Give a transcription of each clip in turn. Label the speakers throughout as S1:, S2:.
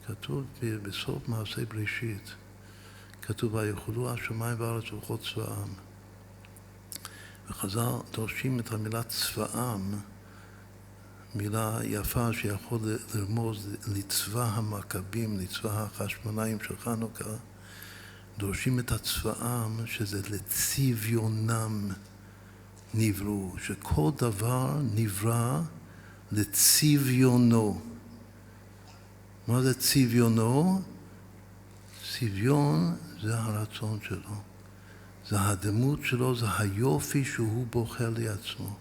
S1: כתוב בסוף מעשה בראשית, כתוב ויחולו השמיים והארץ וכל צבאם. וחז"ל דורשים את המילה צבאם, מילה יפה שיכול לרמוז לצבא המכבים, לצבא החשמונאים של חנוכה. דורשים את הצבאם שזה לצביונם נבראו, שכל דבר נברא לצביונו. מה זה צביונו? צביון זה הרצון שלו, זה הדמות שלו, זה היופי שהוא בוחר לעצמו.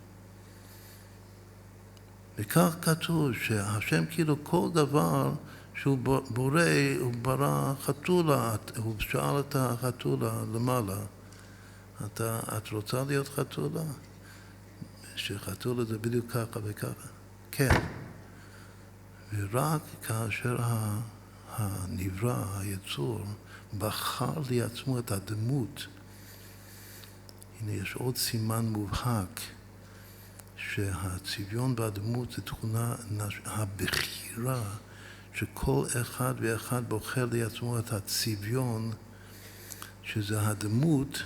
S1: וכך כתוב שהשם כאילו כל דבר שהוא בורא, הוא ברא חתולה, הוא שאל את החתולה למעלה, את רוצה להיות חתולה? שחתולה זה בדיוק ככה וככה. כן. ורק כאשר הנברא, היצור, בחר לעצמו את הדמות, הנה יש עוד סימן מובהק, שהצביון והדמות זה תכונה הבחירה, שכל אחד ואחד בוחר לעצמו את הצביון, שזה הדמות,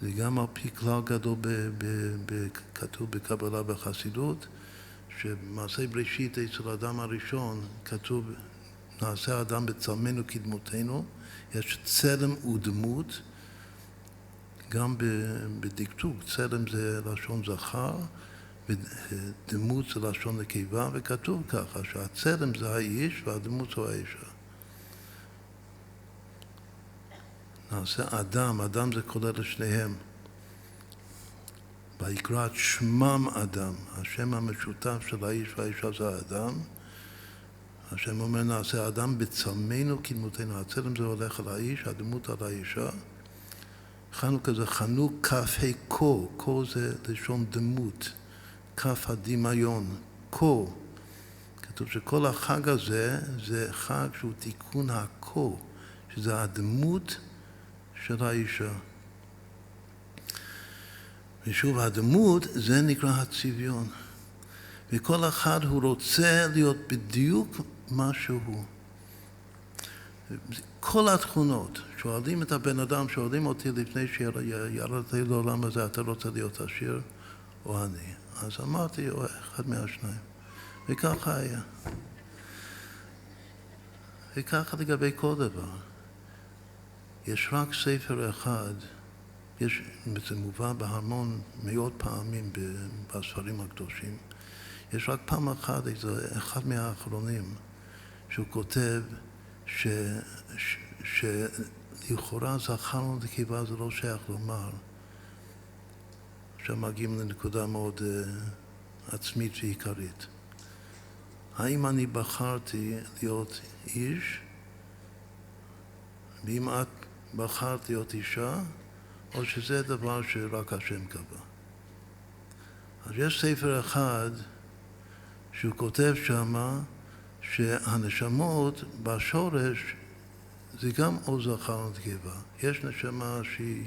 S1: זה גם על פי כלל גדול כתוב בקבלה בחסידות, שבמעשה בראשית אצל האדם הראשון כתוב נעשה האדם בצלמנו כדמותנו, יש צלם ודמות, גם בדקדוק, צלם זה לשון זכר, ודמות זה לשון נקבה, וכתוב ככה שהצלם זה האיש והדמות זה האישה. נעשה אדם, אדם זה כולל לשניהם. ויקרא את שמם אדם, השם המשותף של האיש והאישה זה האדם. השם אומר נעשה אדם בצלמנו כדמותנו, הצלם זה הולך על האיש, הדמות על האישה. חנוכה זה חנוך כף קו, קו זה לשון דמות, כף הדמיון, קו. כתוב שכל החג הזה זה חג שהוא תיקון הקו, שזה הדמות של האישה. ושוב, הדמות זה נקרא הצביון. וכל אחד הוא רוצה להיות בדיוק מה שהוא. כל התכונות, שואלים את הבן אדם, שואלים אותי לפני שירדתי לעולם הזה, אתה רוצה להיות עשיר או אני? אז אמרתי, או אחד מהשניים. וככה היה. וככה לגבי כל דבר. יש רק ספר אחד, זה מובא בהמון מאות פעמים בספרים הקדושים. יש רק פעם אחת, אחד מהאחרונים, שהוא כותב שלכאורה זכרנו נקבה זה לא שייך לומר. עכשיו מגיעים לנקודה מאוד עצמית ועיקרית. האם אני בחרתי להיות איש, ואם את בחרת להיות אישה, או שזה דבר שרק השם קבע. אז יש ספר אחד שהוא כותב שמה שהנשמות בשורש זה גם או זכר או נקבה. יש נשמה שהיא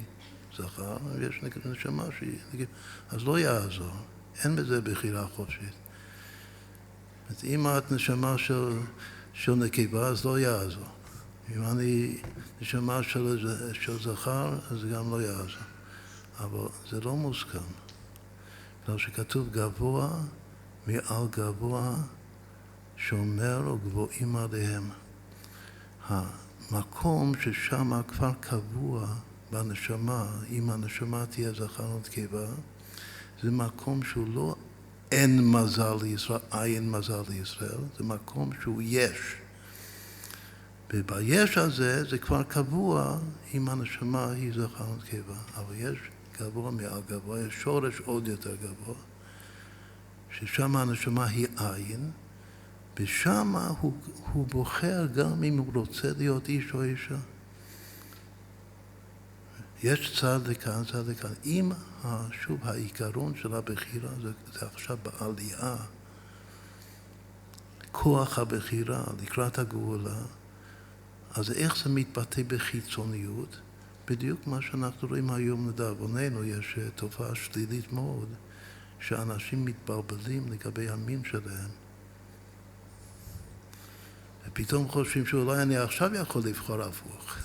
S1: זכר, ויש נשמה שהיא נקבה. אז לא יעזור. אין בזה בחירה חופשית. אם את נשמה של נקבה, אז לא יעזור. אם אני נשמה של זכר, אז זה גם לא יעזור. אבל זה לא מוסכם. בגלל שכתוב גבוה מעל גבוה שומר וגבוהים עליהם. המקום ששם כבר קבוע בנשמה, אם הנשמה תהיה זכר או נקבה, זה מקום שהוא לא אין מזל לישראל, אין מזל לישראל, זה מקום שהוא יש. וביש הזה זה כבר קבוע אם הנשמה היא זכר או נקבה, אבל יש גבוה מעל גבוה, יש שורש עוד יותר גבוה, ששם הנשמה היא עין, ושם הוא בוחר גם אם הוא רוצה להיות איש או אישה. יש צד לכאן, צד לכאן. אם שוב העיקרון של הבחירה זה עכשיו בעלייה, כוח הבחירה לקראת הגאולה, אז איך זה מתבטא בחיצוניות? בדיוק מה שאנחנו רואים היום לדאבוננו, יש תופעה שלילית מאוד, שאנשים מתבלבלים לגבי המין שלהם. פתאום חושבים שאולי אני עכשיו יכול לבחור הפוך.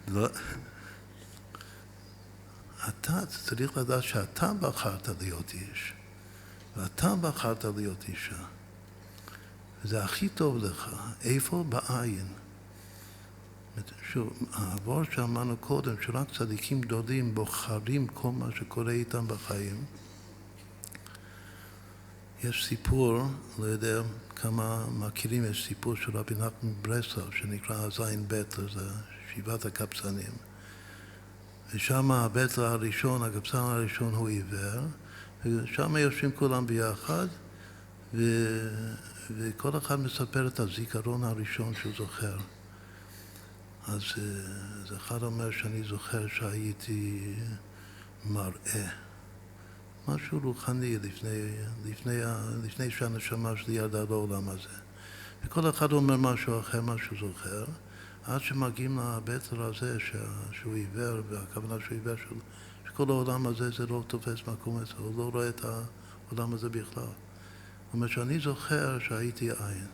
S1: לא. אתה צריך לדעת שאתה בחרת להיות איש, ואתה בחרת להיות אישה. וזה הכי טוב לך. איפה? בעין. העבור שאמרנו קודם, שרק צדיקים גדולים בוחרים כל מה שקורה איתם בחיים. יש סיפור, לא יודע כמה מכירים, יש סיפור של רבי נחמן מברסלב, שנקרא זין בית, זה שבעת הקבצנים. ושם הבית הראשון, הקבצן הראשון הוא עיוור, ושם יושבים כולם ביחד, וכל אחד מספר את הזיכרון הראשון שהוא זוכר. אז אחד אומר שאני זוכר שהייתי מראה, משהו רוחני לפני שהנשמה שלי ירדה לעולם הזה. וכל אחד אומר משהו אחר, מה שהוא זוכר, עד שמגיעים לבטר הזה שהוא עיוור, והכוונה שהוא עיוור, שכל העולם הזה זה לא תופס מקום הזה, הוא לא רואה את העולם הזה בכלל. הוא אומר שאני זוכר שהייתי עין.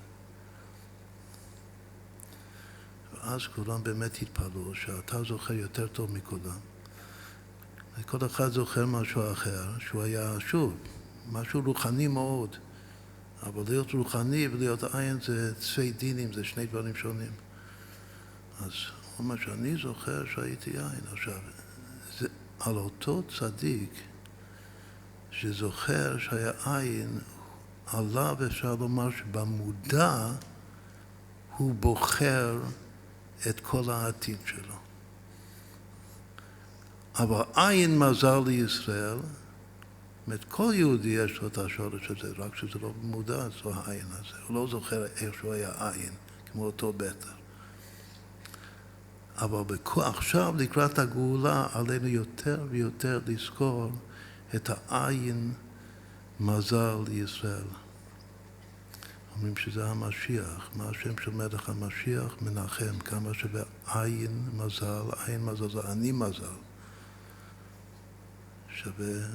S1: ואז כולם באמת התפלאו שאתה זוכר יותר טוב מכולם. כל אחד זוכר משהו אחר, שהוא היה שוב, משהו רוחני מאוד. אבל להיות רוחני ולהיות עין זה צפי דינים, זה שני דברים שונים. אז הוא אומר שאני זוכר שהייתי עין. עכשיו, זה על אותו צדיק שזוכר שהיה עין, עליו אפשר לומר שבמודע הוא בוחר את כל העתיד שלו. אבל עין מזל לישראל, זאת כל יהודי יש לו את השורש הזה, רק שזה לא מודע, זו העין הזה. הוא לא זוכר איך שהוא היה עין, כמו אותו בטר. אבל עכשיו, לקראת הגאולה, עלינו יותר ויותר לזכור את העין מזל לישראל. אומרים שזה המשיח, מה השם של מלך המשיח? מנחם, כמה שווה עין מזל, עין מזל זה אני מזל. שווה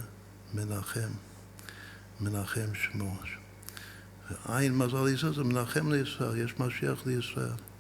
S1: מנחם, מנחם שמו. ועין מזל לישראל זה מנחם לישראל, יש משיח לישראל.